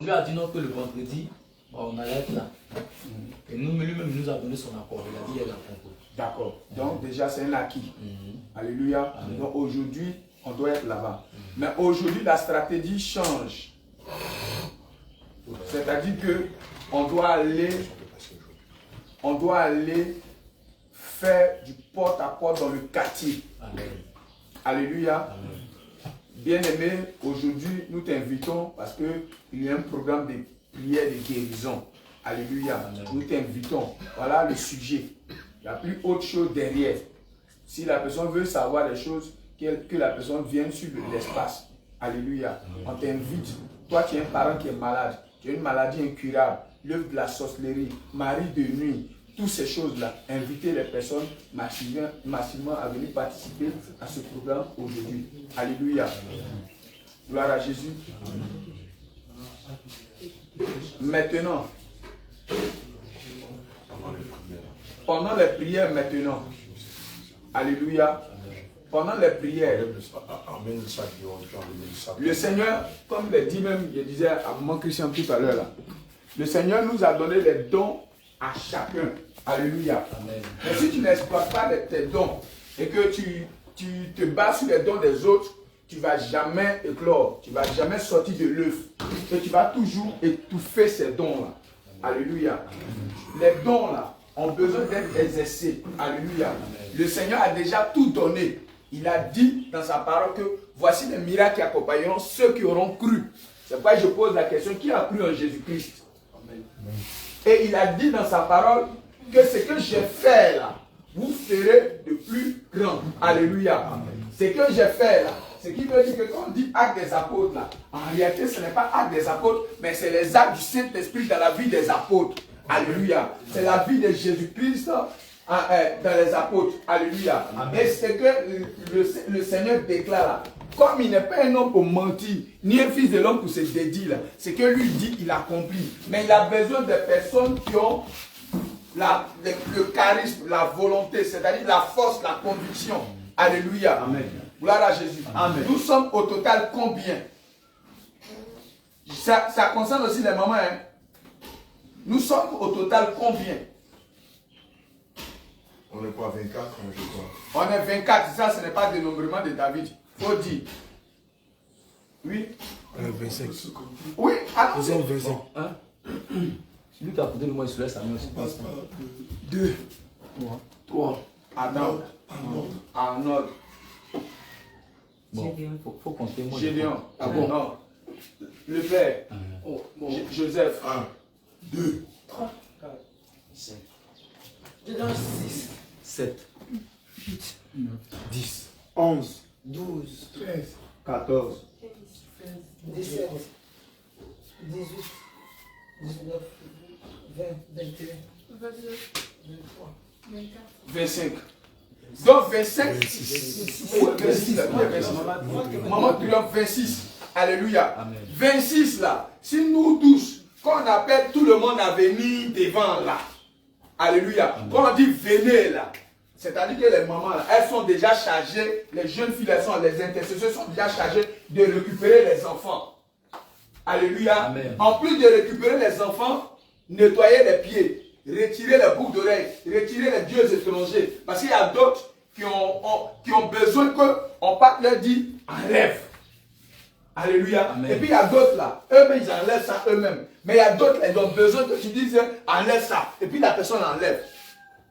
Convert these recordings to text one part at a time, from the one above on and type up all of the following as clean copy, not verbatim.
Dieu a dit non que le vendredi, on allait être là. Et lui-même, il nous a donné son accord. Il a dit, il est d'accord. D'accord. Donc déjà, c'est un acquis. Alléluia. Amen. Donc aujourd'hui, on doit être là-bas. Mais aujourd'hui, la stratégie change. C'est-à-dire que on doit aller faire du porte-à-porte dans le quartier. Amen. Alléluia. Amen. Bien-aimé, aujourd'hui, nous t'invitons parce qu'il y a un programme de prière de guérison. Alléluia. Amen. Nous t'invitons. Voilà le sujet. Il n'y a plus autre chose derrière. Si la personne veut savoir des choses, que la personne vienne sur l'espace. Alléluia. On t'invite. Toi, tu es un parent qui est malade. Tu as une maladie incurable. L'œuvre de la sorcellerie, mari de nuit. Toutes ces choses-là. Invitez les personnes massivement à venir participer à ce programme aujourd'hui. Alléluia. Gloire à Jésus. Maintenant, pendant les prières maintenant, alléluia, pendant les prières, le Seigneur, comme il dit même, je disais à mon Christian tout à l'heure, le Seigneur nous a donné les dons à chacun. Alléluia. Amen. Mais si tu n'exploites pas tes dons et que tu te bases sur les dons des autres, tu ne vas jamais éclore, tu ne vas jamais sortir de l'œuf. Et tu vas toujours étouffer ces dons-là. Alléluia. Les dons-là ont besoin d'être exercés. Alléluia. Le Seigneur a déjà tout donné. Il a dit dans sa parole que voici les miracles qui accompagneront ceux qui auront cru. C'est pourquoi je pose la question, qui a cru en Jésus-Christ? Et il a dit dans sa parole que ce que j'ai fait là, vous ferez de plus grand. Alléluia. Ce que j'ai fait là, ce qui veut dire que quand on dit acte des apôtres là, en réalité ce n'est pas acte des apôtres, mais c'est les actes du Saint-Esprit dans la vie des apôtres. Alléluia. C'est la vie de Jésus-Christ dans les apôtres. Alléluia. Et c'est que le Seigneur déclare là, comme il n'est pas un homme pour mentir, ni un fils de l'homme pour se dédier là, c'est que lui dit, il accomplit. Mais il a besoin de personnes qui ont le charisme, la volonté, c'est-à-dire la force, la conviction. Alléluia. Amen. Gloire à Jésus. Amen. Nous sommes au total combien? Ça concerne aussi les mamans. Hein? Nous sommes au total combien? On n'est pas 24, je crois. On est 24, ça ce n'est pas le dénombrement de David. Faut dire. Oui. 25. Oui, alors. Nous sommes 25. Hein? Celui qui a porté le moins, il se laisse à nous aussi. 2, 3, Arnold. Arnold. Bon, faut compter. Moi, Gédéon. Ah bon? Non. Le père. Oh, bon. Joseph. 1, 2, 3, 4, 5, 6, 7, 8, 9, 10, 11, 12, 13, 14, 17, 18, 19, 20, 21, 22, 23, 24. 25. Donc 25. 26. Maman triomphe 26. Alléluia. Amen. 26 là. Si nous tous, quand on appelle tout le monde à venir devant là. Alléluia. Quand on dit venez là. C'est-à-dire que les mamans là, elles sont déjà chargées, les jeunes filles, les intercesseurs sont déjà chargées de récupérer les enfants. Alléluia. Amen. En plus de récupérer les enfants, nettoyer les pieds. Retirer les boucles d'oreilles, retirer les dieux étrangers. Parce qu'il y a d'autres qui ont besoin qu'on parte leur dire enlève. Alléluia. Amen. Et puis il y a d'autres là, eux-mêmes ils enlèvent ça eux-mêmes. Mais il y a d'autres là, ils ont besoin que tu dises enlève ça. Et puis la personne enlève.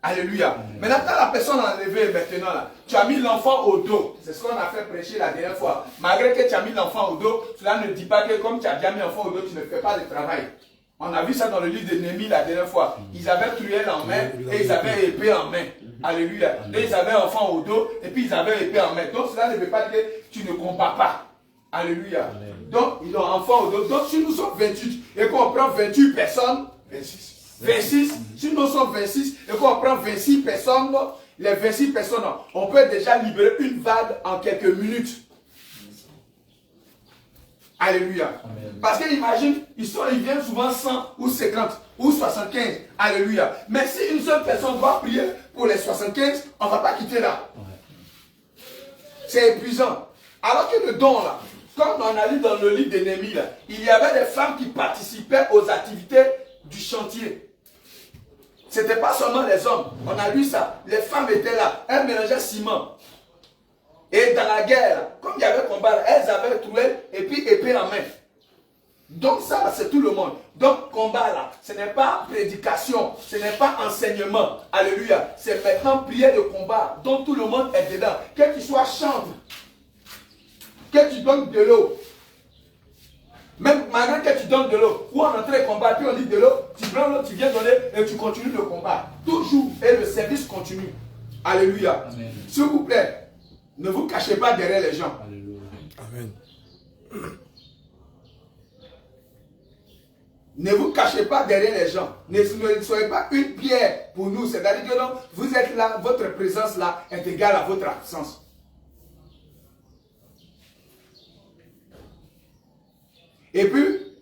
Alléluia. Amen. Maintenant, quand la personne a enlevé maintenant là, tu as mis l'enfant au dos. C'est ce qu'on a fait prêcher la dernière fois. Malgré que tu as mis l'enfant au dos, cela ne dit pas que comme tu as déjà mis l'enfant au dos, tu ne fais pas de travail. On a vu ça dans le livre de Néhémie la dernière fois. Ils avaient truelle en main et ils avaient épée en main. Alléluia. Et ils avaient enfant au dos et puis ils avaient épée en main. Donc cela ne veut pas dire que tu ne combats pas. Alléluia. Amen. Donc ils ont enfant au dos. Donc si nous sommes 28 et qu'on prend 28 personnes, 26. Si nous sommes 26 et qu'on prend 26 personnes, les 26 personnes, on peut déjà libérer une vague en quelques minutes. Alléluia. Amen. Parce que imagine, ils viennent souvent 100 ou 50 ou 75. Alléluia. Mais si une seule personne doit prier pour les 75, on ne va pas quitter là. Ouais. C'est épuisant. Alors que le don là, Comme on a lu dans le livre de Néhémie, il y avait des femmes qui participaient aux activités du chantier. Ce n'était pas seulement les hommes. On a lu ça. Les femmes étaient là. Elles mélangeaient ciment. Et dans la guerre, comme il y avait combat, elles avaient trouvé et puis épée en main. Donc ça, c'est tout le monde. Donc combat là, ce n'est pas prédication, ce n'est pas enseignement. Alléluia. C'est maintenant prière de combat dont tout le monde est dedans. Quel qu'il soit chante, que tu donnes de l'eau. Même malgré que tu donnes de l'eau, ou en entrée combat, puis on dit de l'eau, tu prends l'eau, tu viens donner et tu continues le combat. Toujours, et le service continue. Alléluia. S'il vous plaît, ne vous cachez pas derrière les gens. Alléluia. Amen. Ne vous cachez pas derrière les gens. Ne soyez pas une pierre pour nous. C'est-à-dire que non, vous êtes là, votre présence là est égale à votre absence. Et puis,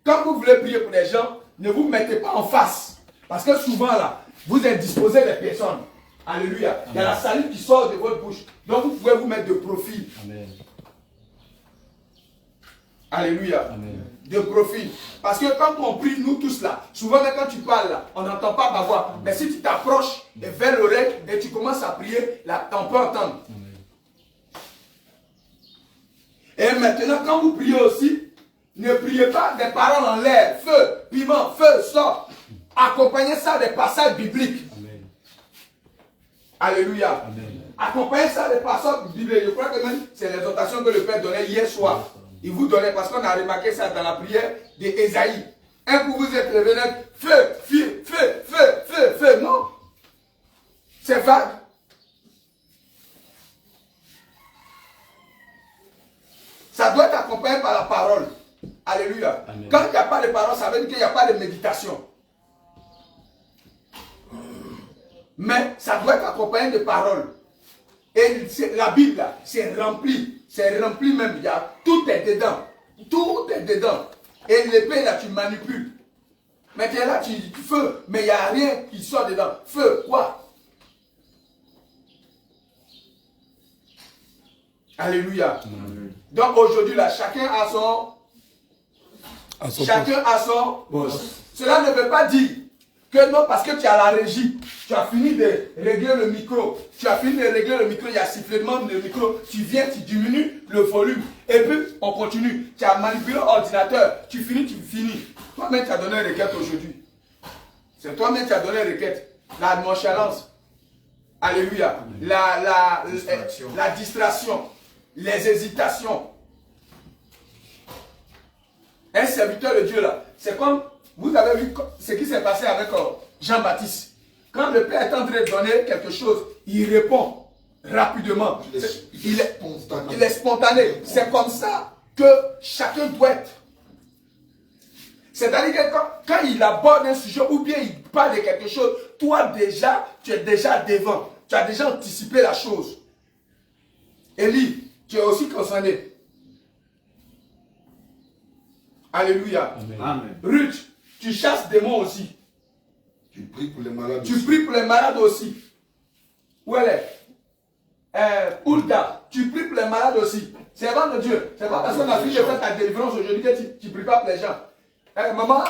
quand vous voulez prier pour les gens, ne vous mettez pas en face. Parce que souvent là, vous indisposez les personnes. Alléluia. Amen. Il y a la salive qui sort de votre bouche. Donc vous pouvez vous mettre de profil. Amen. Alléluia. Amen. De profil. Parce que quand on prie, nous tous là, souvent même quand tu parles là, on n'entend pas ma voix. Mais si tu t'approches vers l'oreille et tu commences à prier, là, on peut entendre. Amen. Et maintenant, quand vous priez aussi, ne priez pas des paroles en l'air. Feu, piment, feu, sort. Accompagnez ça des passages bibliques. Amen. Alléluia. Amen. Accompagnez ça des passages bibliques. Je crois que même c'est l'exhortation que le Père donnait hier soir. Il vous donnait, parce qu'on a remarqué ça dans la prière d'Ésaïe. Un coup vous êtes revenu, feu, feu, feu, feu, feu, feu. Non. C'est vague. Ça doit être accompagné par la parole. Alléluia. Amen. Quand il n'y a pas de parole, ça veut dire qu'il n'y a pas de méditation. Mais ça doit être accompagné de paroles. Et la Bible, c'est rempli. C'est rempli même. Il y a, tout est dedans. Tout est dedans. Et l'épée, là, tu manipules. Mais tu es là, tu dis feu. Mais il n'y a rien qui sort dedans. Feu, quoi? Alléluia. Amen. Donc aujourd'hui, là, chacun a son boss. Cela ne veut pas dire que non, parce que tu as la régie, tu as fini de régler le micro, il y a sifflement de micro, tu viens, tu diminues le volume, et puis on continue. Tu as manipulé l'ordinateur, tu finis. Toi-même, tu as donné une requête aujourd'hui. C'est toi-même qui as donné une requête. La nonchalance. Alléluia. La distraction. Les hésitations. Un serviteur de Dieu là, c'est comme, vous avez vu ce qui s'est passé avec Jean-Baptiste. Quand le Père est en train de donner quelque chose, il répond rapidement. Il est spontané. C'est comme ça que chacun doit être. C'est-à-dire que quand il aborde un sujet ou bien il parle de quelque chose, toi déjà, tu es déjà devant. Tu as déjà anticipé la chose. Élie, tu es aussi concerné. Alléluia. Amen. Ruth, tu chasses des démons aussi. Tu pries pour les malades Tu aussi. pries pour les malades aussi. Où elle est? Hulda, tu pries pour les malades aussi. C'est avant de Dieu. C'est pas parce qu'on a fini de faire ta délivrance aujourd'hui que tu ne pries pas pour les gens. Maman,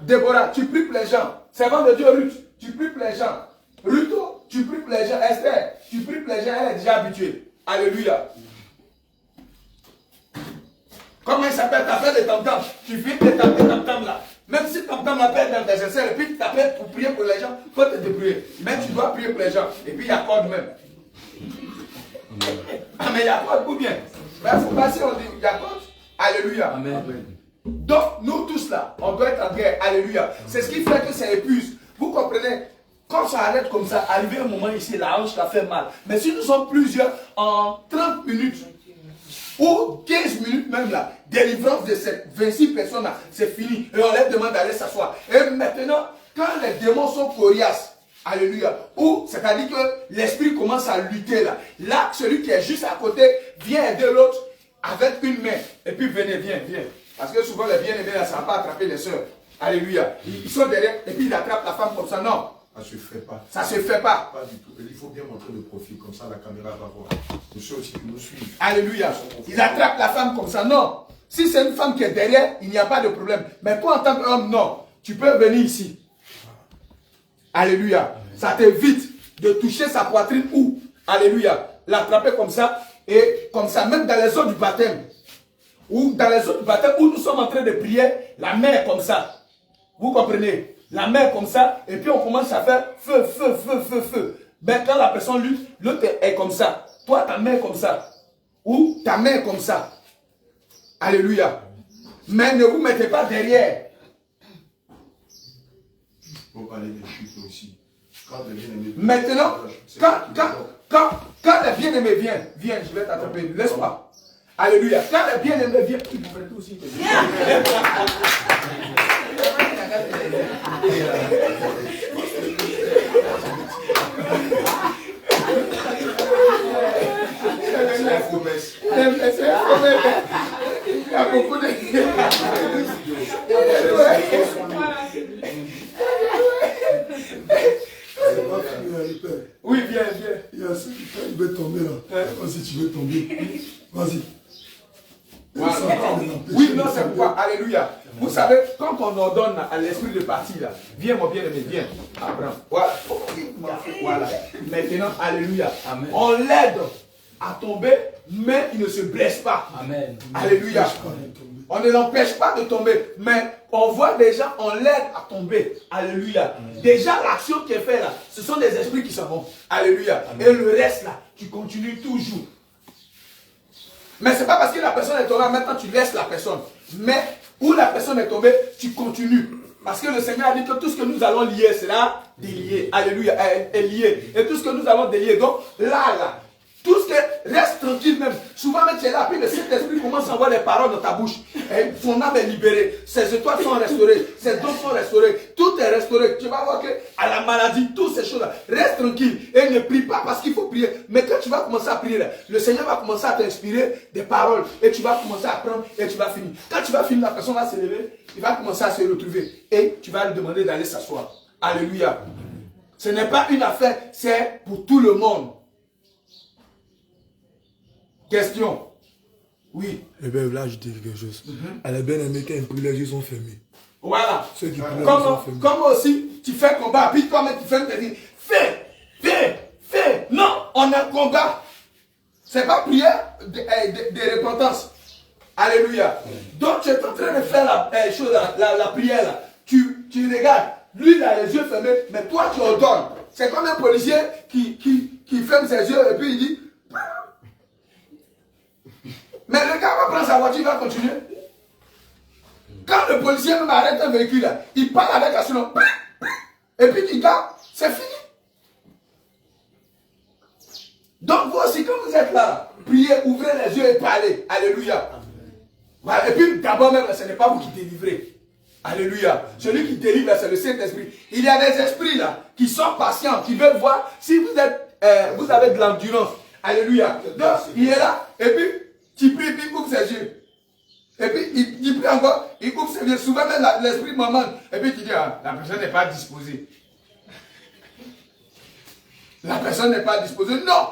Déborah, tu pries pour les gens. C'est avant de Dieu, Ruth, tu pries pour les gens. Ruth, tu pries pour les gens. Esther, tu pries pour les gens, elle est déjà habituée. Alléluia. Comment il s'appelle? T'appelles les tam-tams. Tu finis de taper les tam-tams là. Même si tam-tam l'appelle dans tes essais, et puis tu t'appelles pour prier pour les gens, il faut te débrouiller. Mais tu dois prier pour les gens. Et puis il y a corde même. Ah, mais il y a corde ou bien? Mais il faut passer, on dit, il y a corde. Alléluia. Amen. Donc, nous tous là, on doit être en guerre. Alléluia. C'est ce qui fait que ça épuise. Vous comprenez? Quand ça arrête comme ça, arrivé un moment ici, la hanche ça fait mal. Mais si nous sommes plusieurs, en 30 minutes, ou 15 minutes même là, délivrance de ces 26 personnes là, c'est fini. Et on leur demande d'aller s'asseoir. Et maintenant, quand les démons sont coriaces, alléluia, ou c'est-à-dire que l'esprit commence à lutter là, là, celui qui est juste à côté vient aider l'autre avec une main. Et puis venez, viens. Parce que souvent les bien-aimés là, ça ne va pas attraper les soeurs. Alléluia. Ils sont derrière et puis ils attrapent la femme comme ça. Non. Ça ne se fait pas. Ça ne se fait pas. Pas du tout. Et il faut bien montrer le profil, comme ça la caméra va voir. Pour ceux aussi qui nous suivent. Alléluia. Ils attrapent la femme comme ça. Non. Si c'est une femme qui est derrière, il n'y a pas de problème. Mais toi, en tant qu'homme, non. Tu peux venir ici. Alléluia. Ça t'évite de toucher sa poitrine ou, alléluia, l'attraper comme ça. Et comme ça, même dans les eaux du baptême. Ou dans les eaux du baptême où nous sommes en train de prier, la main comme ça. Vous comprenez? La main comme ça. Et puis on commence à faire feu, feu, feu, feu, feu. Ben, quand la personne lutte, l'autre est comme ça. Toi, ta main comme ça. Ou ta main comme ça. Alléluia. Mais ne vous mettez pas derrière. Il faut parler des chutes aussi. Quand le bien-aimé vient, Maintenant, quand le bien-aimé vient, je vais t'attraper, laisse-moi. Alléluia. Quand le bien-aimé vient, tu pourrais tout aussi. c'est la promesse. Il y a beaucoup de... Oui, viens. Il y a ceux qui quand il veut tomber là. Quand si tu veux tomber, vas-y. Voilà. Oui, non, c'est pourquoi. Alléluia. Vous savez, quand on ordonne à l'esprit de partir là, viens mon bien-aimé, viens. Abraham. Voilà. Voilà. Maintenant, alléluia. Amen. On l'aide à tomber, mais il ne se blesse pas. Amen. Alléluia. On ne l'empêche pas de tomber, mais on voit déjà, on l'aide à tomber. Alléluia. Déjà, l'action qui est faite là, ce sont des esprits qui s'en vont. Alléluia. Et le reste là, tu continues toujours. Mais ce n'est pas parce que la personne est tombée, maintenant tu laisses la personne. Mais où la personne est tombée, tu continues. Parce que le Seigneur a dit que tout ce que nous allons lier sera délié. Alléluia. Est lié. Et tout ce que nous allons délier. Donc là, tout ce qui reste tranquille même. Souvent même tu es là, puis le Saint-Esprit commence à avoir des paroles dans ta bouche. Et ton âme est libérée. Ses étoiles sont restaurées. Ses dons sont restaurés. Tout est restauré. Tu vas voir que à la maladie, toutes ces choses-là, reste tranquille. Et ne prie pas parce qu'il faut prier. Mais quand tu vas commencer à prier, le Seigneur va commencer à t'inspirer des paroles. Et tu vas commencer à prendre et tu vas finir. Quand tu vas finir, la personne va se lever. Il va commencer à se retrouver. Et tu vas lui demander d'aller s'asseoir. Alléluia. Ce n'est pas une affaire, c'est pour tout le monde. Question. Oui. Eh bien là, je dis quelque chose. Elle a bien aimé quand il prie, les yeux sont fermés. Voilà. Ceux qui prient, les yeux sont fermés. Comme aussi, tu fais combat, puis toi-même tu fais te dire, fais. Non, on a un combat. C'est pas prière de repentance. Alléluia. Donc tu es en train de faire la prière là. Tu regardes. Lui, il a les yeux fermés, mais toi tu ordonnes. C'est comme un policier qui ferme ses yeux et puis il dit. Mais le gars va prendre sa voiture, il va continuer. Quand le policier même arrête un véhicule, là, il parle avec la sonnerie. Et puis il dit, c'est fini. Donc vous aussi, quand vous êtes là, priez, ouvrez les yeux et parlez. Alléluia. Voilà. Et puis d'abord même, ce n'est pas vous qui délivrez. Alléluia. Celui qui délivre, c'est le Saint-Esprit. Il y a des esprits là, qui sont patients, qui veulent voir si vous avez de l'endurance. Alléluia. Donc, il est là, et puis, tu pries, puis il ouvre ses yeux. Et puis, il prie encore, il ouvre ses yeux. Souvent, même l'esprit m'emmène. Et puis, tu dis, la personne n'est pas disposée. La personne n'est pas disposée. Non!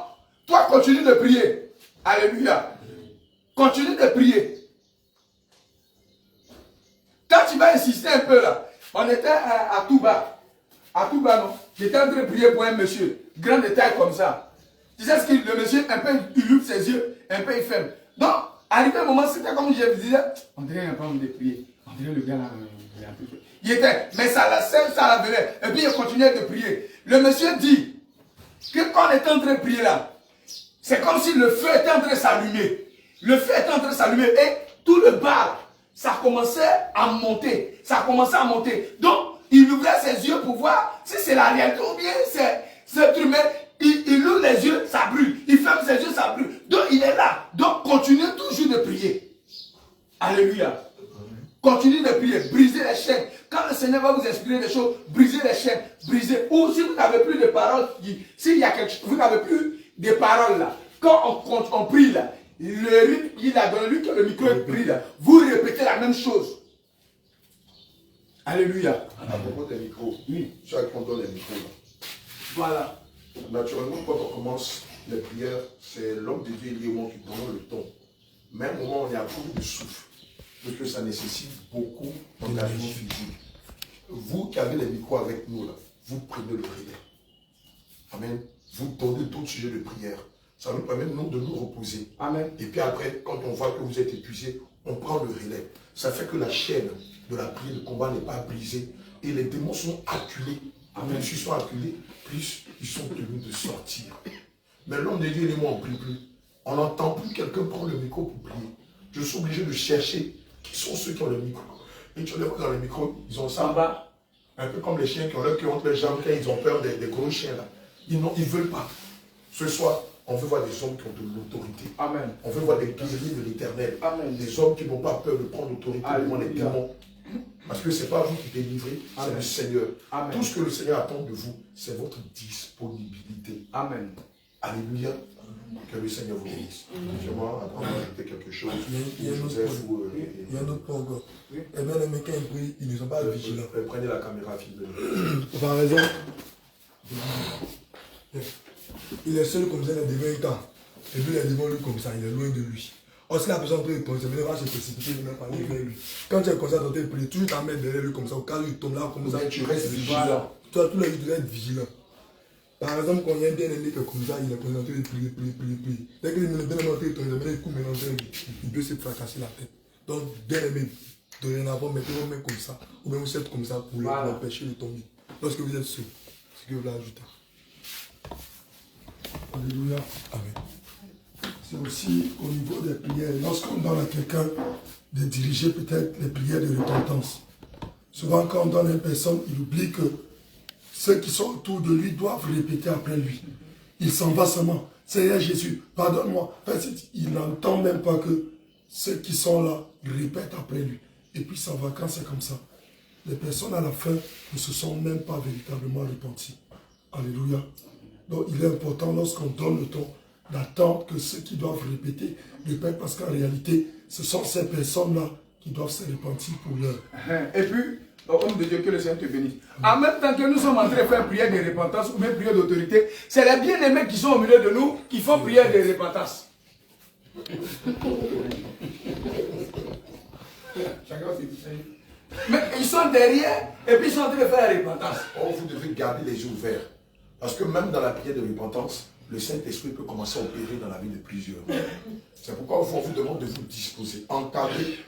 Toi, continue de prier. Alléluia. Continue de prier. Quand tu vas insister un peu là, on était à Touba. À Touba, non? J'étais en train de prier pour un monsieur. Grand détail comme ça. Tu sais ce que le monsieur, un peu, il ouvre ses yeux, un peu, il ferme. Donc, arrivé un moment, c'était comme je disais, on dirait un peu de prier. On dirait le gars là, il est un peu. Il était, mais ça la venait. Et puis il continuait de prier. Le monsieur dit que quand on était en train de prier là, c'est comme si le feu était en train de s'allumer. Le feu était en train de s'allumer et tout le bar, ça commençait à monter. Ça a commencé à monter. Donc, il ouvrait ses yeux pour voir si c'est la réalité ou bien c'est truc. Mais il ouvre les yeux, ça brûle. Il ferme ses yeux, ça brûle. Donc, il est là. Donc, continuez toujours de prier. Alléluia. Continuez de prier. Brisez les chaînes. Quand le Seigneur va vous inspirer des choses, brisez les chaînes. Brisez. Ou si vous n'avez plus de paroles, s'il y a quelque chose, vous n'avez plus de paroles là. Quand on prie là, le rythme, il a donné lui que le micro prie là. Vous répétez la même chose. Alléluia. À propos des micros, Oui. tu as qu'on donne les micros là. Voilà. Naturellement, quand on commence les prières, c'est l'homme de Dieu liément qui prend le ton. Mais à un moment, on est à court de souffle. Parce que ça nécessite beaucoup d'engagement physique. Vous qui avez les micros avec nous là, vous prenez le relais. Amen. Vous donnez tout sujet de prière. Ça nous permet nous de nous reposer. Amen. Et puis après, quand on voit que vous êtes épuisé, on prend le relais. Ça fait que la chaîne de la prière, le combat n'est pas brisé. Et les démons sont acculés. Amen. Plus ils sont acculés, plus ils sont tenus de sortir. Mais l'homme de Dieu et moi, on ne prie plus. On n'entend plus quelqu'un prendre le micro pour prier. Je suis obligé de chercher qui sont ceux qui ont le micro. Et tu les vois dans le micro, ils ont ça. En bas. Un peu comme les chiens qui ont leur queue entre les jambes quand ils ont peur des gros chiens là. Ils ne veulent pas. Ce soir, on veut voir des hommes qui ont de l'autorité. Amen. On veut voir des guerriers de l'éternel. Amen. Des hommes qui n'ont pas peur de prendre l'autorité devant les démons. Parce que ce n'est pas vous qui délivrez, c'est le Seigneur. Amen. Tout ce que le Seigneur attend de vous, c'est votre disponibilité. Amen. Alléluia. Que le Seigneur vous bénisse. Moi, on va ajouter quelque chose. Il y a un autre Joseph point. ou... Il y a un autre point encore. Oui. Eh bien, les mecs, quand ils prient, ils ne sont pas vigilants. Prenez la caméra, filmez-le. Par exemple, il est seul comme ça, il est devant un temps. Et puis il est devant lui comme ça, il est loin de lui. Or, si la personne peut répondre, il va se précipiter, il va parler vers lui. Quand tu es comme ça dans tes prières, toujours t'en mettre derrière lui comme ça, au cas où il tombe là comme ça. Tu restes vigilant. Toi, tous les jours, tu dois être vigilant. Par exemple, quand il y a un bien-aimé qui est comme ça, il est présenté de prier. Dès qu'il est bien-aimé, il tombe, il coups mélangés, il peut se fracasser la tête. Donc, bien-aimé, dorénavant, mettez vos mains comme ça, ou bien vous êtes comme ça pour l'empêcher de tomber. Lorsque vous êtes seul, c'est ce que vous voulez ajouter. Alléluia. Amen. C'est aussi au niveau des prières. Lorsqu'on donne à quelqu'un de diriger peut-être les prières de repentance, souvent quand on donne à une personne, il oublie que ceux qui sont autour de lui doivent répéter après lui. Il s'en va seulement. Seigneur Jésus, pardonne-moi. En fait, il n'entend même pas que ceux qui sont là répètent après lui. Et puis il s'en va quand c'est comme ça. Les personnes à la fin ne se sont même pas véritablement repenties. Alléluia. Donc il est important lorsqu'on donne le temps d'attendre que ceux qui doivent répéter répètent, parce qu'en réalité, ce sont ces personnes-là qui doivent se repentir pour leur. Et puis, homme de Dieu, que le Seigneur te bénisse. En même temps que nous sommes en train de faire prière de repentance ou même prière d'autorité, c'est les bien-aimés qui sont au milieu de nous qui font prière de repentance. Mais ils sont derrière et puis ils sont en train de faire la repentance. Or, vous devez garder les yeux ouverts. Parce que même dans la prière de repentance, le Saint-Esprit peut commencer à opérer dans la vie de plusieurs. C'est pourquoi on vous demande de vous disposer, encadrer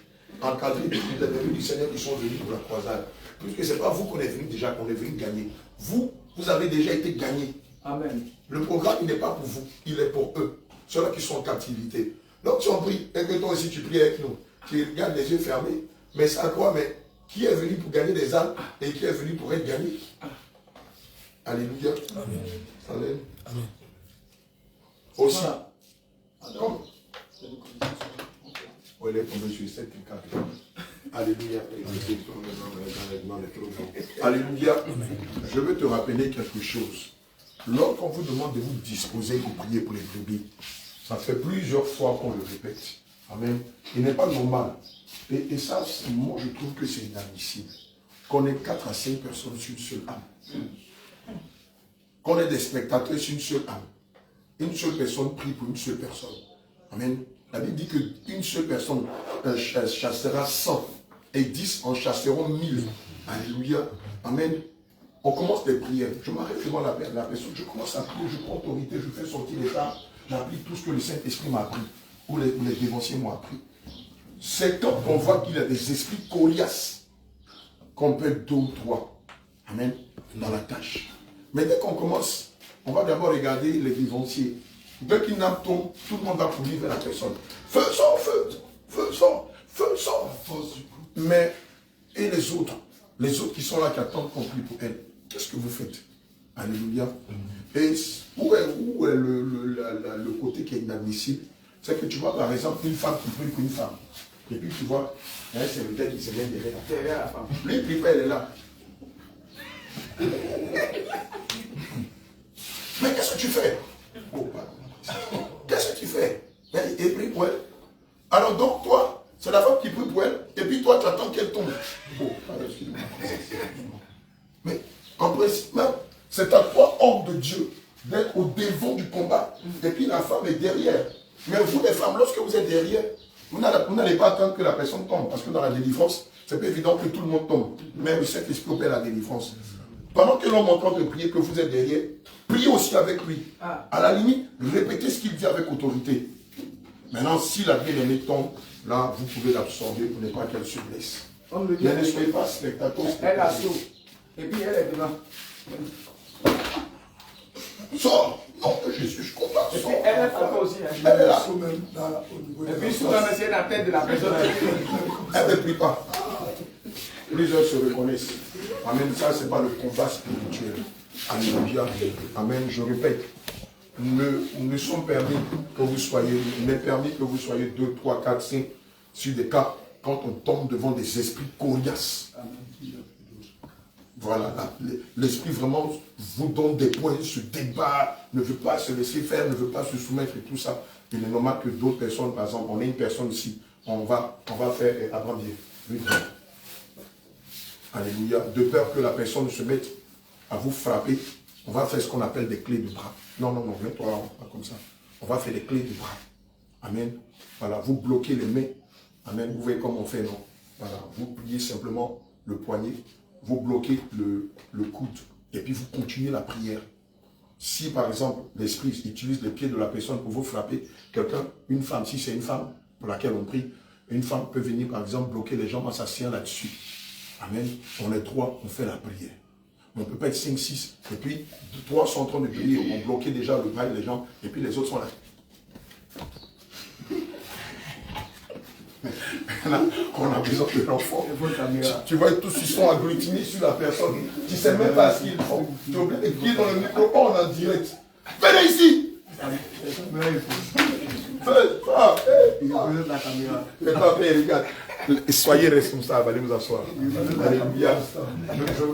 les amis du Seigneur qui sont venus pour la croisade. Puisque ce n'est pas vous qu'on est venu déjà, qu'on est venu gagner. Vous avez déjà été gagné. Amen. Le programme, il n'est pas pour vous, il est pour eux, ceux-là qui sont en captivité. Donc tu en pries, et que toi aussi tu pries avec nous. Tu regardes les yeux fermés, mais c'est à toi, mais qui est venu pour gagner des âmes et qui est venu pour être gagné? Alléluia. Amen. Amen. Amen. Aussi, comme... Oh, il est tombé sur cette carte. Alléluia. Alléluia. Je veux te rappeler quelque chose. Lorsqu'on vous demande de vous disposer pour prier pour les brebis, ça fait plusieurs fois qu'on le répète. Amen. Il n'est pas normal. Et ça, moi, je trouve que c'est inadmissible. Qu'on ait 4 à 5 personnes sur une seule âme. Qu'on ait des spectateurs sur une seule âme. Une seule personne prie pour une seule personne. Amen. La Bible dit qu'une seule personne chassera 100 et 10 en chasseront 1000. Alléluia. Amen. On commence les prières. Je m'arrête devant la personne. Je commence à prier. Je prends autorité. Je fais sortir les armes. J'applique tout ce que le Saint-Esprit m'a appris. Ou les dévanciers m'ont appris. C'est quand on voit qu'il y a des esprits coriaces qu'on peut être 2 ou 3. Amen. Dans la tâche. Mais dès qu'on commence, on va d'abord regarder les dévanciers. Dès qu'une âme tombe, tout le monde va courir vers la personne. Feu, sort, feu, feu, sort, feu, sort. Mais, et les autres qui sont là, qui attendent qu'on prie pour elles, qu'est-ce que vous faites? Alléluia. Et où est le côté qui est inadmissible? C'est que tu vois, par exemple, une femme qui prie pour une femme. Et puis tu vois, c'est peut-être qu'il se met derrière la femme. Lui, il prie pas, elle est là. Mais qu'est-ce que tu fais? Oh, pardon. Qu'est-ce que tu fais? Il prie pour elle. Alors donc, toi, c'est la femme qui prie pour elle, et puis toi, tu attends qu'elle tombe. Oh, pardon, excuse-moi. Mais en principe même, c'est à toi, homme de Dieu, d'être au devant du combat. Et puis la femme est derrière. Mais vous, les femmes, lorsque vous êtes derrière, vous n'allez pas attendre que la personne tombe. Parce que dans la délivrance, c'est pas évident que tout le monde tombe. Même le Saint-Esprit opère la délivrance. Pendant que l'homme est en train de prier, que vous êtes derrière, priez aussi avec lui. À la limite, répétez ce qu'il dit avec autorité. Maintenant, si la bien-aimée tombe, là, vous pouvez l'absorber pour ne pas qu'elle se blesse. Mais ne soyez pas spectateur. Elle a saut. Et puis elle est devant. Sors! Non, Jésus, je comprends. Et puis elle est frappée aussi. Elle est là. Même là, au niveau Et de puis la souvent, c'est la tête de la personne. Elle ne prie pas. Plusieurs se reconnaissent. Amen. Ça, ce n'est pas le combat spirituel. Alléluia. Amen. Je répète. Nous ne sommes permis que vous soyez, il n'est permis que vous soyez 2, 3, 4, 5 sur des cas quand on tombe devant des esprits coriaces. Voilà, l'esprit vraiment vous donne des points, se débat, ne veut pas se laisser faire, ne veut pas se soumettre et tout ça. Il est normal que d'autres personnes, par exemple, on est une personne ici, on va faire Abraham dit, alléluia, de peur que la personne se mette à vous frapper, on va faire ce qu'on appelle des clés de bras. Non, mets-toi pas comme ça. On va faire des clés de bras. Amen. Voilà, vous bloquez les mains. Amen. Vous voyez comment on fait, non? Voilà, vous pliez simplement le poignet, vous bloquez le coude et puis vous continuez la prière. Si par exemple l'esprit utilise les pieds de la personne pour vous frapper, quelqu'un, une femme, si c'est une femme pour laquelle on prie, une femme peut venir par exemple bloquer les jambes en s'asseyant là-dessus. Amen. On est 3, on fait la prière. On ne peut pas être 5, 6. Et puis 3 sont en train de prier, on bloquait déjà le bras et les jambes et puis les autres sont là. On a besoin de l'enfant. Tu vois, tous ils sont agglutinés sur la personne. Tu ne sais même pas ce qu'ils font. Tu es obligé de crier dans le micro, on est en direct. Venez ici. Regarde. Soyez responsables, allez vous asseoir. Alléluia.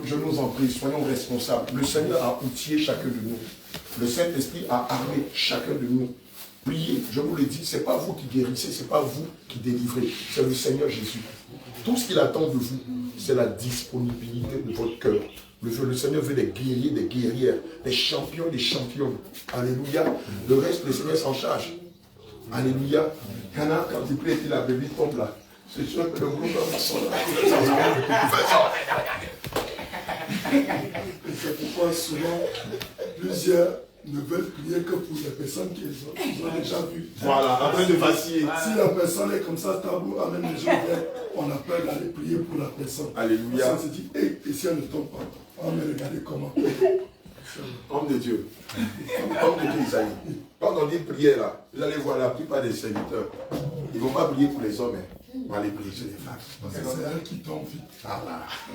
Je nous en prie, soyons responsables. Le Seigneur a outillé chacun de nous. Le Saint-Esprit a armé chacun de nous. Priez, je vous le dis, ce n'est pas vous qui guérissez, ce n'est pas vous qui délivrez, c'est le Seigneur Jésus. Tout ce qu'il attend de vous, c'est la disponibilité de votre cœur. Le Seigneur veut des guerriers, des guerrières, des champions, des championnes. Alléluia. Le reste, le Seigneur s'en charge. Alléluia. Il y en a, quand il prie et la bébé tombe là. C'est sûr que le groupe va s'en C'est pourquoi souvent, plusieurs ne veulent prier que pour les personnes qu'ils ont déjà vues. Voilà, après de vaciller. Si la personne est comme ça, tabou, amène les gens vers, on appelle d'aller prier pour la personne. Alléluia. La personne se dit, hey, et si elle ne tombe pas, on va regarder comment. Homme de Dieu. Homme de Dieu, Isaïe. Quand on dit prière là, vous allez voir la plupart des serviteurs, ils ne vont pas prier pour les hommes, ils vont aller prier sur les femmes. C'est elle qui tombe vite. Ah,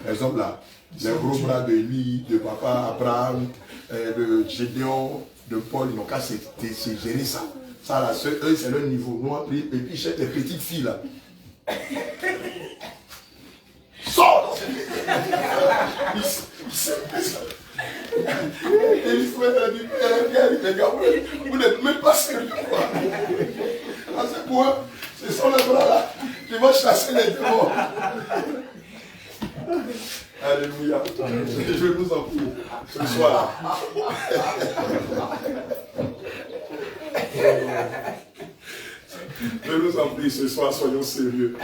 par exemple là, les gros bras de lui, de papa Abraham, de Gédéon, de Paul, ils n'ont qu'à se gérer ça. Ça là, eux c'est leur niveau. Nous on prie, et puis chez les petites filles là. Sors! Et il faut être dit, les gars, vous n'êtes même pas sérieux. Ah, c'est pour eux, ce sont les bras là qui vont chasser les démons. Alléluia. Je nous en prie ce soir. Je nous en prie ce soir, soyons sérieux.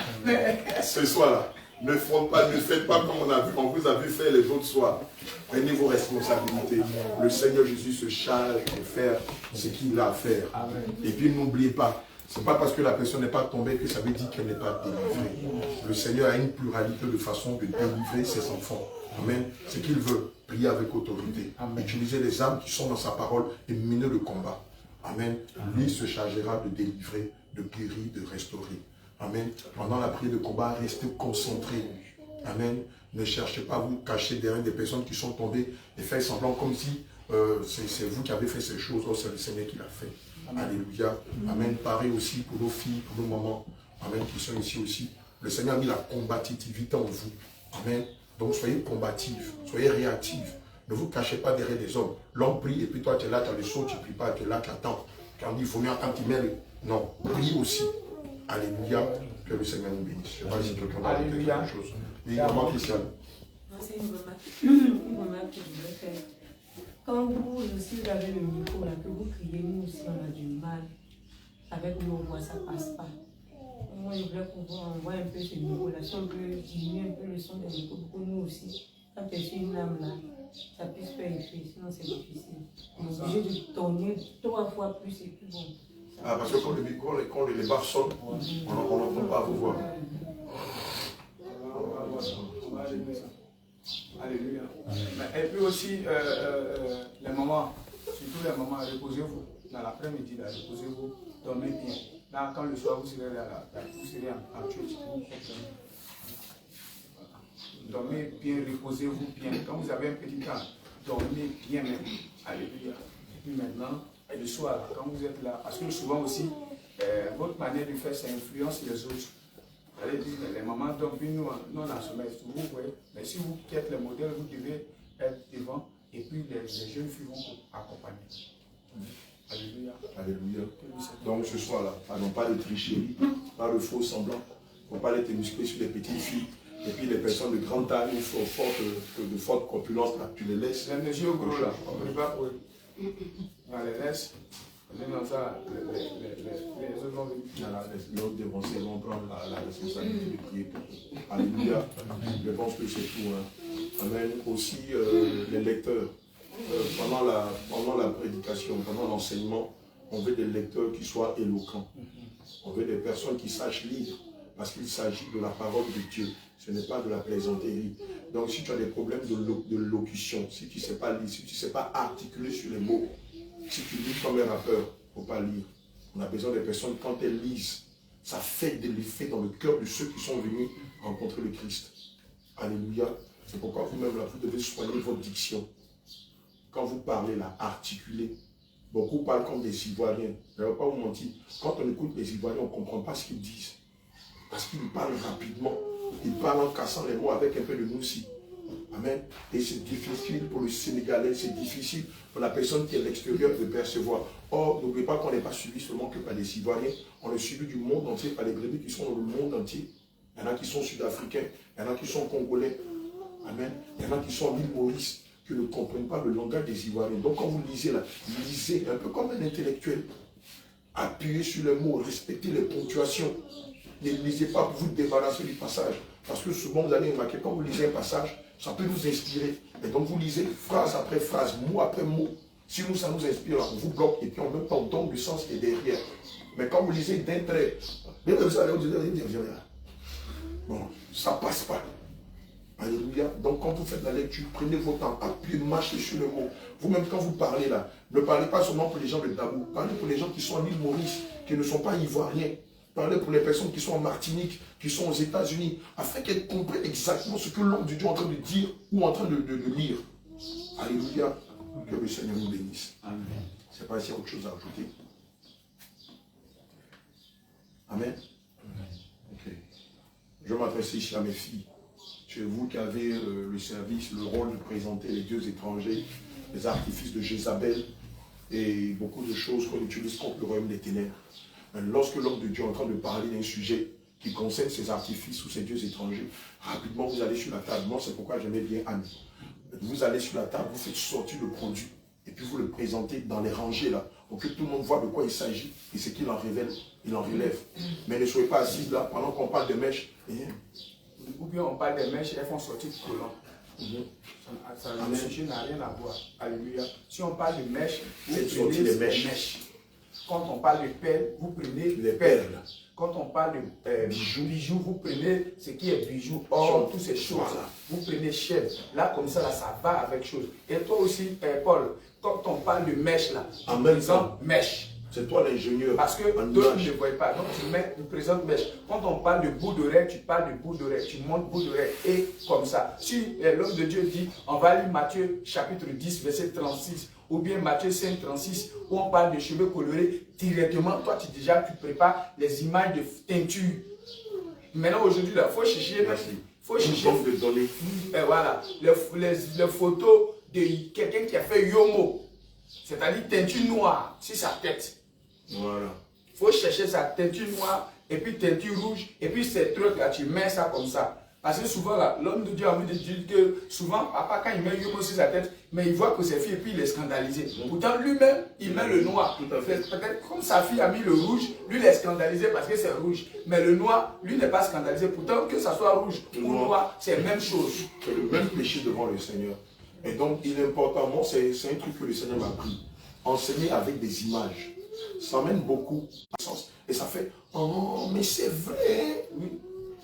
Ce soir-là. Ne faites pas comme on vous a vu faire les autres soirs. Prenez vos responsabilités. Le Seigneur Jésus se charge de faire ce qu'il a à faire. Et puis n'oubliez pas, ce n'est pas parce que la personne n'est pas tombée que ça veut dire qu'elle n'est pas délivrée. Le Seigneur a une pluralité de façons de délivrer ses enfants. Amen. Ce qu'il veut, prier avec autorité. Utiliser les armes qui sont dans sa parole et mener le combat. Amen. Lui se chargera de délivrer, de guérir, de restaurer. Amen. Pendant la prière de combat, restez concentrés. Amen. Ne cherchez pas à vous cacher derrière des personnes qui sont tombées et faire semblant comme si c'est vous qui avez fait ces choses. Oh, c'est le Seigneur qui l'a fait. Amen. Alléluia. Amen. Pareil aussi pour nos filles, pour nos mamans. Amen. Qui sont ici aussi. Le Seigneur a mis la combativité en vous. Amen. Donc soyez combatifs, soyez réactifs. Ne vous cachez pas derrière les hommes. L'homme prie et puis toi tu es là, tu as le saut, tu ne pries pas, tu es là, tu attends. Tu as dit, il faut mieux attendre qu'il mêle. Non, prie aussi. Alléluia, que le Seigneur nous bénisse. Je ne sais pas si quelqu'un va dire quelque chose. Oui, maman Christiane. c'est une remarque que je voulais faire. Quand vous aussi vous avez le micro là, que vous criez, nous aussi on a du mal. Avec nos voix, ça passe pas. Moi, je voulais pouvoir envoyer un peu ce micro là, si on peut diminuer un peu le son des micros pour que nous aussi, quand tu es sur une lame là, ça puisse faire effet, sinon c'est difficile. On est obligé de tourner 3 fois plus et plus bon. Ah, parce que quand les barres sonnent, on n'entend pas vos voix. Alléluia. Et puis aussi, les mamans, surtout les mamans, reposez-vous. Dans l'après-midi, reposez-vous, dormez bien. Là, quand le soir, vous serez vous serez en church. Dormez bien, reposez-vous bien. Quand vous avez un petit temps, dormez bien même. Alléluia. Et puis maintenant, et le soir, quand vous êtes là, parce que souvent aussi, votre manière de faire, ça influence les autres. Allez dire, les mamans dorment, puis nous on a sommeil, vous voyez. Mais si vous êtes le modèle, vous devez être devant, et puis les jeunes filles vont accompagner. Alléluia. Alléluia. Donc ce soir-là, pardon, pas de tricherie, pas de faux semblant. Il ne faut pas les muscler sur les petites filles. Et puis les personnes de grande taille, de forte corpulence, là, tu les laisses. Les messieurs gros là, on ne peut pas pour eux. On les laisse. Comme ça, les autres vont venir. Les autres vont prendre la responsabilité de prier pour eux. Alléluia. Je pense que c'est tout. Hein. Amen. Aussi, les lecteurs, pendant la prédication, pendant l'enseignement, on veut des lecteurs qui soient éloquents. On veut des personnes qui sachent lire, parce qu'il s'agit de la parole de Dieu. Ce n'est pas de la plaisanterie. Donc si tu as des problèmes de locution, si tu ne sais pas lire, si tu ne sais pas articuler sur les mots, si tu lis comme un rappeur, il ne faut pas lire. On a besoin des personnes, quand elles lisent, ça fait de l'effet dans le cœur de ceux qui sont venus rencontrer le Christ. Alléluia. C'est pourquoi vous-même, là, vous devez soigner votre diction. Quand vous parlez, là, articulez. Beaucoup parlent comme des Ivoiriens. Je ne vais pas vous mentir. Quand on écoute les Ivoiriens, on ne comprend pas ce qu'ils disent. Parce qu'ils parlent rapidement. Ils parlent en cassant les mots avec un peu de noussi. Amen. Et c'est difficile pour le Sénégalais, c'est difficile pour la personne qui est à l'extérieur de percevoir. Or, n'oubliez pas qu'on n'est pas suivi seulement que par les Ivoiriens, on est suivi du monde entier, par les brebis qui sont dans le monde entier. Il y en a qui sont sud-africains, il y en a qui sont congolais. Amen. Il y en a qui sont en île Maurice, qui ne comprennent pas le langage des Ivoiriens. Donc quand vous lisez là, lisez un peu comme un intellectuel. Appuyez sur les mots, respectez les ponctuations. Ne lisez pas pour vous débarrasser du passage. Parce que souvent vous allez remarquer, quand vous lisez un passage, ça peut vous inspirer. Et donc vous lisez phrase après phrase, mot après mot. Si nous, ça nous inspire, on vous bloque et puis en même temps on donne du sens qui est derrière. Mais quand vous lisez d'un trait, bon, ça passe pas. Alléluia. Donc quand vous faites la lecture, prenez votre temps, appuyez, marchez sur le mot. Vous-même quand vous parlez là, ne parlez pas seulement pour les gens de Dabou, parlez pour les gens qui sont en île Maurice, qui ne sont pas ivoiriens. Parlez pour les personnes qui sont en Martinique, qui sont aux États-Unis, afin qu'elles comprennent exactement ce que l'homme de Dieu est en train de dire ou en train de lire. Alléluia. Que le Seigneur nous bénisse. Amen. Je ne sais pas s'il y a autre chose à ajouter. Amen. Ok. Je m'adresse ici à mes filles. C'est vous qui avez le service, le rôle de présenter les dieux étrangers, les artifices de Jézabel et beaucoup de choses qu'on utilise contre le royaume des ténèbres. Lorsque l'homme de Dieu est en train de parler d'un sujet qui concerne ces artifices ou ces dieux étrangers, rapidement vous allez sur la table. Moi, c'est pourquoi j'aimais bien Anne. Vous allez sur la table, vous faites sortir le produit et puis vous le présentez dans les rangées là, pour que tout le monde voit de quoi il s'agit et ce qu'il en révèle, il en relève. Mais ne soyez pas assis là pendant qu'on parle de mèches. Ou bien on parle des mèches, elles font sortir de colons. Le sujet n'a rien à voir. Alléluia. Si on parle de mèches, vous prenez les mèches. Quand on parle de perles, vous prenez les perles. Quand on parle de bijoux, vous prenez ce qui est bijoux, or, toutes ces choses-là. Vous prenez chèvre. Là, comme ça, là, ça va avec chose. Et toi aussi, Paul, quand on parle de mèche, là, en même temps, mèche. C'est toi l'ingénieur. Parce que d'autres ne voient pas. Donc tu présentes mèche. Quand on parle de bout d'oreille, tu parles de bout d'oreille. Tu montes bout d'oreille. Et comme ça. Si l'homme de Dieu dit, on va lire Matthieu chapitre 10, verset 36, ou bien Matthieu 5, 36, où on parle de cheveux colorés, directement, toi tu prépares les images de teinture. Maintenant aujourd'hui, il faut chercher. Faut chercher. De donner. Voilà. Les photos de quelqu'un qui a fait Yomo. C'est-à-dire teinture noire sur sa tête. Voilà. Il faut chercher sa teinture noire, et puis teinture rouge, et puis ces trucs-là, tu mets ça comme ça. Parce que souvent, là, l'homme de Dieu a envie de dire que souvent, papa, quand il met Yomo sur sa tête, mais il voit que ses filles, et puis il est scandalisé. Pourtant, lui-même, il met le noir. Peut-être comme sa fille a mis le rouge, lui, il est scandalisé parce que c'est rouge. Mais le noir, lui, n'est pas scandalisé. Pourtant, que ça soit rouge ou noir, c'est la même chose. C'est le même péché devant le Seigneur. Et donc, il est important, moi, c'est un truc que le Seigneur m'a appris. Enseigner avec des images. Ça amène beaucoup de sens. Et ça fait, oh, mais c'est vrai. Oui.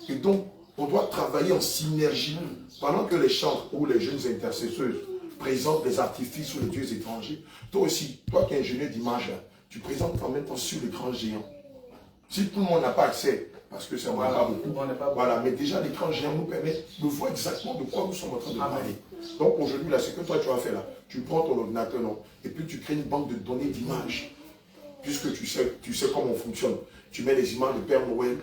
Et donc, on doit travailler en synergie. Pendant que les chantres ou les jeunes intercesseuses présentent les artifices ou les dieux étrangers, toi aussi, toi qui es ingénieur d'image, tu présentes en même temps sur l'écran géant. Si tout le monde n'a pas accès, parce que ça ne va pas beaucoup, voilà, mais déjà l'écran géant nous permet de voir exactement de quoi nous sommes en train de parler. Donc aujourd'hui, là, ce que toi tu as fait là, tu prends ton ordinateur, non, et puis tu crées une banque de données d'images, puisque tu sais comment on fonctionne. Tu mets des images de Père Noël,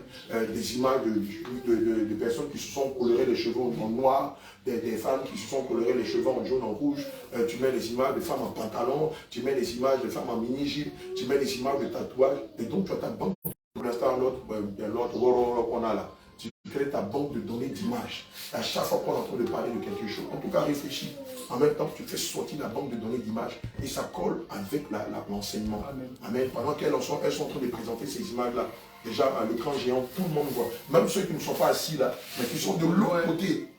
des images de personnes qui se sont colorées les cheveux en noir, des femmes qui se sont colorées les cheveux en jaune, en rouge. Tu mets des images de femmes en pantalon, tu mets des images de femmes en mini-jupe, tu mets des images de tatouages. Et donc tu as ta banque, pour l'instant, l'autre qu'on a là. Tu crées ta banque de données d'images. À chaque fois qu'on est en train de parler de quelque chose, en tout cas réfléchis. En même temps, tu fais sortir la banque de données d'images et ça colle avec l'enseignement. Amen. Pendant qu'elles sont en train de présenter ces images-là, déjà à l'écran géant, tout le monde voit. Même ceux qui ne sont pas assis là, mais qui sont de l'autre côté.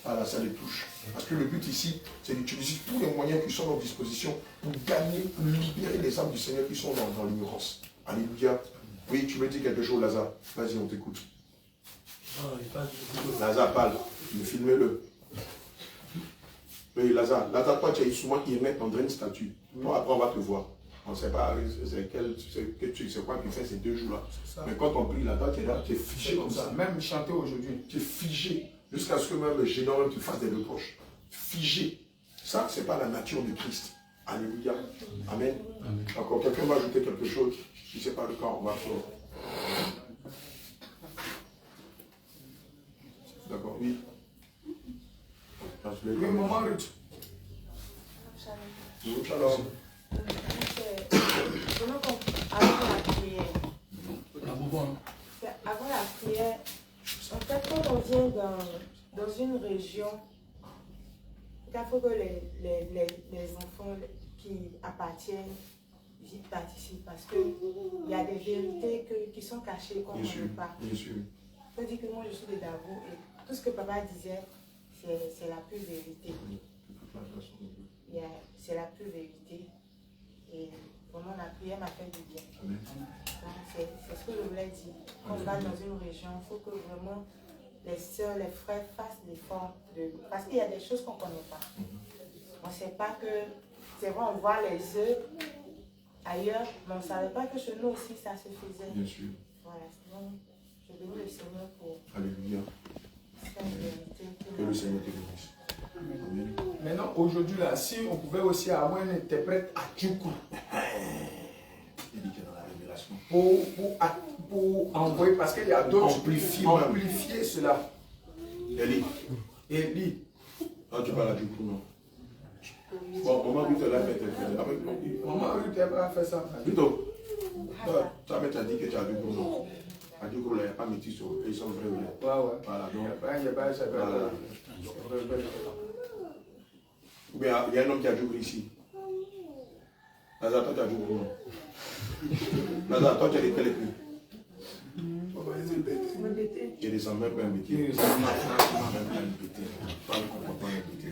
Voilà, ça les touche. Parce que le but ici, c'est d'utiliser tous les moyens qui sont à notre disposition pour gagner, pour libérer les âmes du Seigneur qui sont dans l'ignorance. Alléluia. Oui, tu me dis quelque chose, Lazare. Vas-y, on t'écoute. Lazare, parle. Filmez-le. Oui, Lazare, toi, tu es souvent irrité dans une statue. Toi, après, on va te voir. On ne sait pas c'est quoi tu fais ces 2 jours-là. Mais quand on prie là-bas, tu es là, tu es figé comme ça. Même chanter aujourd'hui. Tu es figé. Jusqu'à ce que même le général te fasse des reproches. Figé. Ça, ce n'est pas la nature de Christ. Alléluia. Amen. Encore, quelqu'un va ajouter quelque chose. Si ce n'est pas le cas, on va faire. D'accord, oui. Oui, maman Ruth. Shalom. Avant la prière, en fait, quand on vient dans une région, il faut que les enfants qui appartiennent y participent parce qu'il y a des vérités qui sont cachées qu'on ne veut pas. Bien sûr. Je peux dire que moi je suis de Davo et tout ce que papa disait, c'est la pure vérité. C'est la pure vérité. Et vraiment la prière m'a fait du bien. C'est ce que je voulais dire. Quand on va dans une région, il faut que vraiment les soeurs, les frères fassent l'effort. Parce qu'il y a des choses qu'on ne connaît pas. On ne sait pas que, c'est vrai, on voit les œufs ailleurs, mais on ne savait pas que chez nous aussi ça se faisait. Bien sûr. Voilà, sinon, je bénis le Seigneur pour Alléluia. cette vérité. Que le Seigneur te bénisse. Amen. Maintenant, aujourd'hui, là, si on pouvait aussi avoir un interprète à Djoukou Il dit qu'il est dans la révélation. pour envoyer, parce qu'il y a d'autres amplifier cela. Eli. Eli. Non, tu parles à Djoukou, non. Bon, maman Ruth, elle a fait avec mon dit. Maman Ruth, elle va faire ça. Plutôt. Toi, tu as dit que tu as Djoukou, non. À Djoukou, il n'y a pas métis sur eux. Ils sont vrais. Ouais. Voilà, donc. Il n'y a pas ça. Ou bien, il y a un homme qui a Djoukou ici. Lazare, toi, tu as Djoukou, non. Lazare, toi, tu as des téléphones. Il y a des enfants, même pas un métier. Même pas un métier. Pas le comportement d'un métier.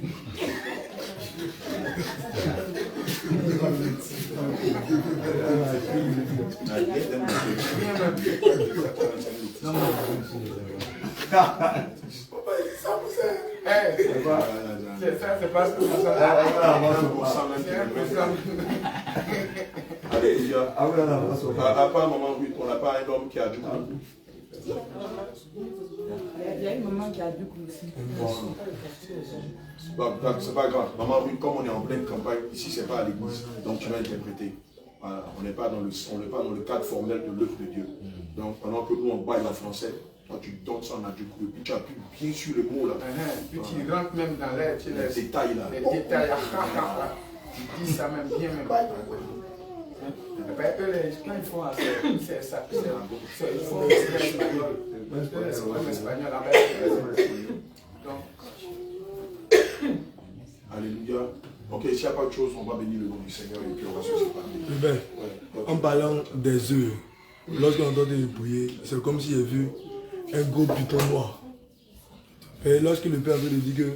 C'est pas ce que ça. Allez, il y a. À part maman, on n'a pas un homme qui a du coup. Il y a une maman qui a du coup aussi. C'est pas grave. Maman, oui, comme on est en pleine campagne, ici c'est pas à l'église, donc tu vas interpréter. Voilà. On n'est pas dans le cadre formel de l'œuvre de Dieu. Donc pendant que nous on baille en français, toi tu donnes ça en adjoucou, et puis tu appuies bien sur le mot là. Puis tu rentres même dans l'air, tu les détails là. Les détails. Tu dis ça même bien même. Quand ils font c'est ça, ils font l'espagnol. L'espagnol, donc. Alléluia. Ok, s'il n'y a pas autre chose, on va bénir le nom du Seigneur et puis on va se séparer. En parlant des œufs, lorsqu'on entend des prier, c'est comme si j'ai vu un gros python noir. Et lorsque le Père veut dire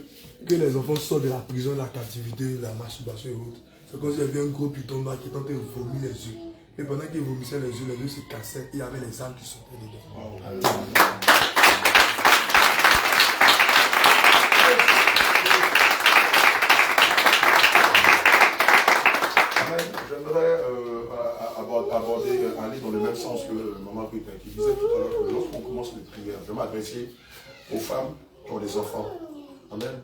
que les enfants sortent de la prison, de la captivité, de la masturbation et autres, c'est comme si j'ai vu un gros python noir qui tentait de vomir les œufs. Et pendant qu'il vomissait les œufs se cassaient et il y avait les âmes qui sortaient dedans. J'aimerais aller dans le même sens que Maman Pétain qui disait tout à l'heure que lorsqu'on commence les prières, je vais m'adresser aux femmes qui ont des enfants. Amen.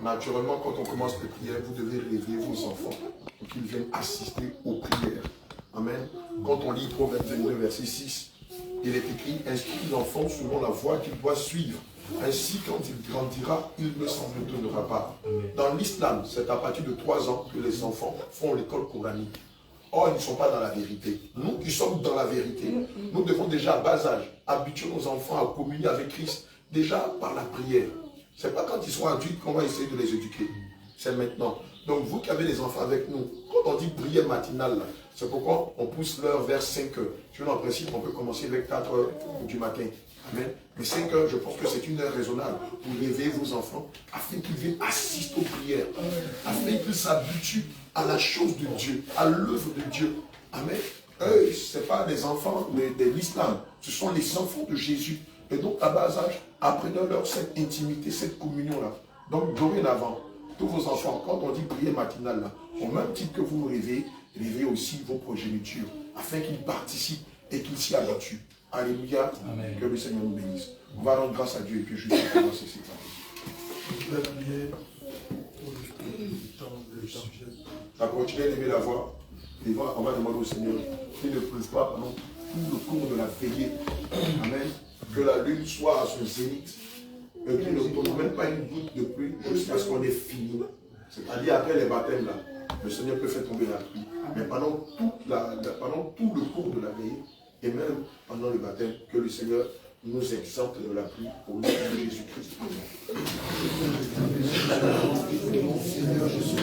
Naturellement, quand on commence les prières, vous devez réveiller vos enfants pour qu'ils viennent assister aux prières. Amen. Quand on lit Proverbe 22, verset 6, il est écrit: instruis l'enfant selon la voie qu'il doit suivre. Ainsi, quand il grandira, il ne s'en détournera pas. Dans l'islam, c'est à partir de 3 ans que les enfants font l'école coranique. Or, ils ne sont pas dans la vérité. Nous qui sommes dans la vérité, nous devons déjà à bas âge habituer nos enfants à communier avec Christ, déjà par la prière. Ce n'est pas quand ils seront adultes qu'on va essayer de les éduquer. C'est maintenant. Donc, vous qui avez des enfants avec nous, quand on dit prière matinale, c'est pourquoi on pousse l'heure vers 5 heures. En principe, on peut commencer vers 4 heures du matin. Amen. Mais 5 heures, je pense que c'est une heure raisonnable pour réveiller vos enfants afin qu'ils viennent assister aux prières, afin qu'ils s'habituent à la chose de Dieu, à l'œuvre de Dieu. Amen. Eux, ce n'est pas des enfants de l'islam, ce sont les enfants de Jésus. Et donc, à bas âge, apprenez-leur cette intimité, cette communion-là. Donc, dorénavant, tous vos enfants, quand on dit prière matinale, là, au même titre que vous vous réveillez, réveillez aussi vos progénitures, afin qu'ils participent et qu'ils s'y habituent. Alléluia. Amen. Que le Seigneur nous bénisse. On va rendre grâce à Dieu et puis je vais commencer cette année. Ça continue d'élever la voix. Et on va demander au Seigneur qu'il ne pleuve pas pendant tout le cours de la veillée. Amen. Que la lune soit à son zénith. Et qu'il ne tombe même pas une goutte de pluie jusqu'à ce qu'on ait fini. C'est-à-dire après les baptêmes là, le Seigneur peut faire tomber la pluie. Mais pendant tout le cours de la veillée, et même pendant le baptême, que le Seigneur nous exempte de la pluie au nom de Jésus-Christ. Seigneur Jésus.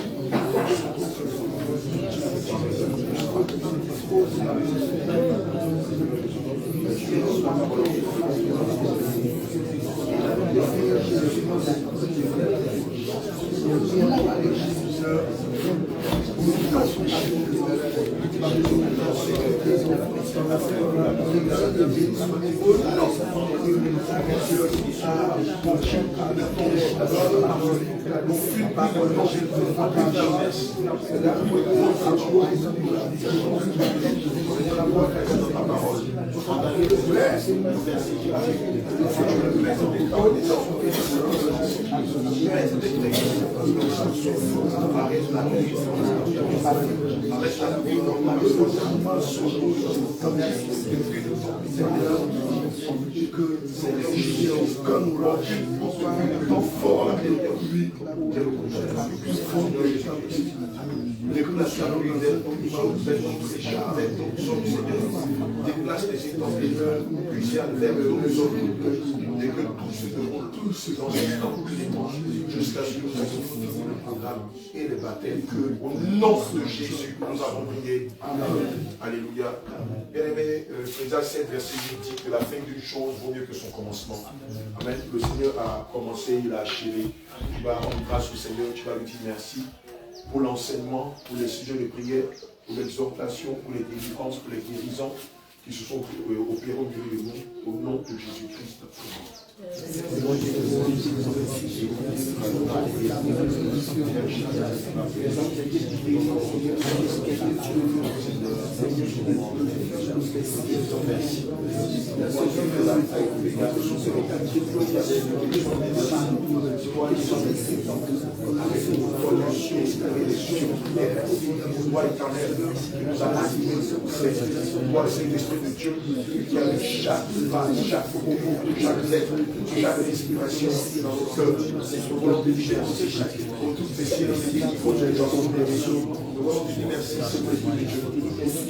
Déplace les étangs des cœurs, puisez à vers le et que tout se déroule dans les temps cléments jusqu'à ce que nous ayons fini le programme et les baptêmes. Au nom de Jésus, nous avons prié. Amen. Alléluia. Bien-aimé, Ecclésiaste 7, verset 8 dit que la fin d'une chose vaut mieux que son commencement. Amen. Le Seigneur a commencé, il a achevé. Tu vas rendre grâce au Seigneur, tu vas lui dire merci pour l'enseignement, pour les sujets de prière, pour l'exhortation, pour les délivrances, pour les guérisons qui se sont opérés au milieu de nous, au nom de Jésus-Christ. Avec une espérer les cieux, toi éternel, nous avons animé ce conseil. Toi, Saint-Esprit de Dieu, qui a chaque phrase, chaque mot, chaque lettre, chaque respiration, que pour l'intelligence, pour toutes les cieux, il faut que nous avons des réseaux. Nous allons te dire merci, Saint-Esprit de Dieu.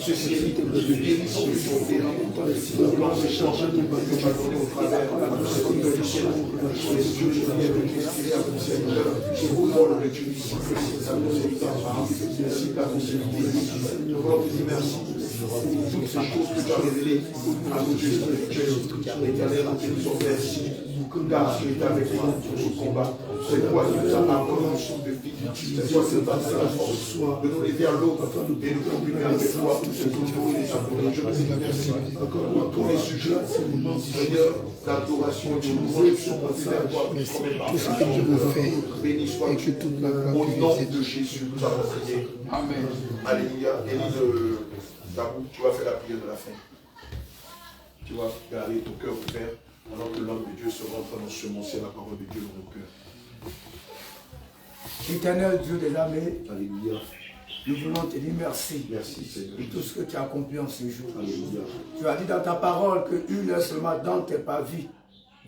Ceci est de guérison de ton terrain. Nous voulons échanger tout ce que tu as donné au travers de cette condition. Les cieux, je viens de respirer à ton Seigneur. Je vous demande que tu lui siffles ta miséricorde, merci ta miséricorde. Nous voulons te dire merci pour toutes ces choses que tu as révélées à nos dieux spirituels. Éternel, nous te disons merci. Car tu es avec nous pour ce combat. C'est toi qui nous as apporté un souffle de vie. C'est toi qui nous as donné la force de nous lever à l'aube et de continuer avec toi tout ce que nous les apportons. Je te remercie pour tous les sujets. Seigneur, l'adoration et le louange sont portés vers toi. Tout ce que je veux faire, béni sois-tu. Au nom de Jésus, nous avons prié. Amen. Alléluia. Élie Dabou, tu vas faire la prière de la fin. Tu vas garder ton cœur ouvert. Alors que l'homme de Dieu sera en train de semoncer la parole de Dieu dans nos cœurs. Éternel Dieu des armées, Alléluia. nous voulons te dire merci. Merci Seigneur. De tout ce que tu as accompli en ce jour. Alléluia. Tu as dit dans ta parole qu'une heure seulement dans tes parvis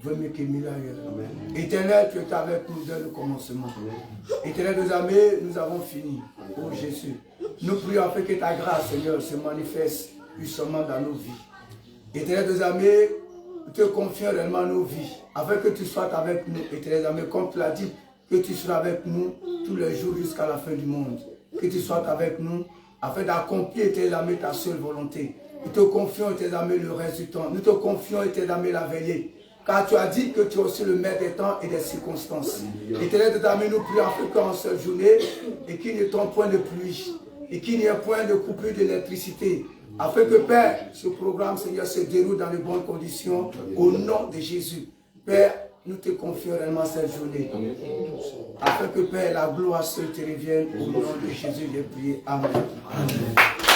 vaut mieux que 1000 ailleurs. Éternel, tu es avec nous dès le commencement. Éternel des armées, nous avons fini. Oh Jésus, nous prions afin que ta grâce, Seigneur, se manifeste puissamment dans nos vies. Éternel des armées, te confions réellement nos vies, afin que tu sois avec nous, Éternel des armées, comme tu l'as dit, que tu seras avec nous tous les jours jusqu'à la fin du monde. Que tu sois avec nous, afin d'accomplir, Éternel des armées, ta seule volonté. Nous te confions, Éternel des armées, le reste du temps. Nous te confions, Éternel des armées, la veillée. Car tu as dit que tu es aussi le maître des temps et des circonstances. Éternel des armées, nous prions afin qu'en cette journée, et qu'il n'y ait point de pluie, et qu'il n'y ait point de coupure d'électricité, afin que, Père, ce programme, Seigneur, se déroule dans de bonnes conditions, au nom de Jésus. Père, nous te confions réellement cette journée, afin que, Père, la gloire seule te revienne, au nom de Jésus, j'ai prié. Amen. Amen.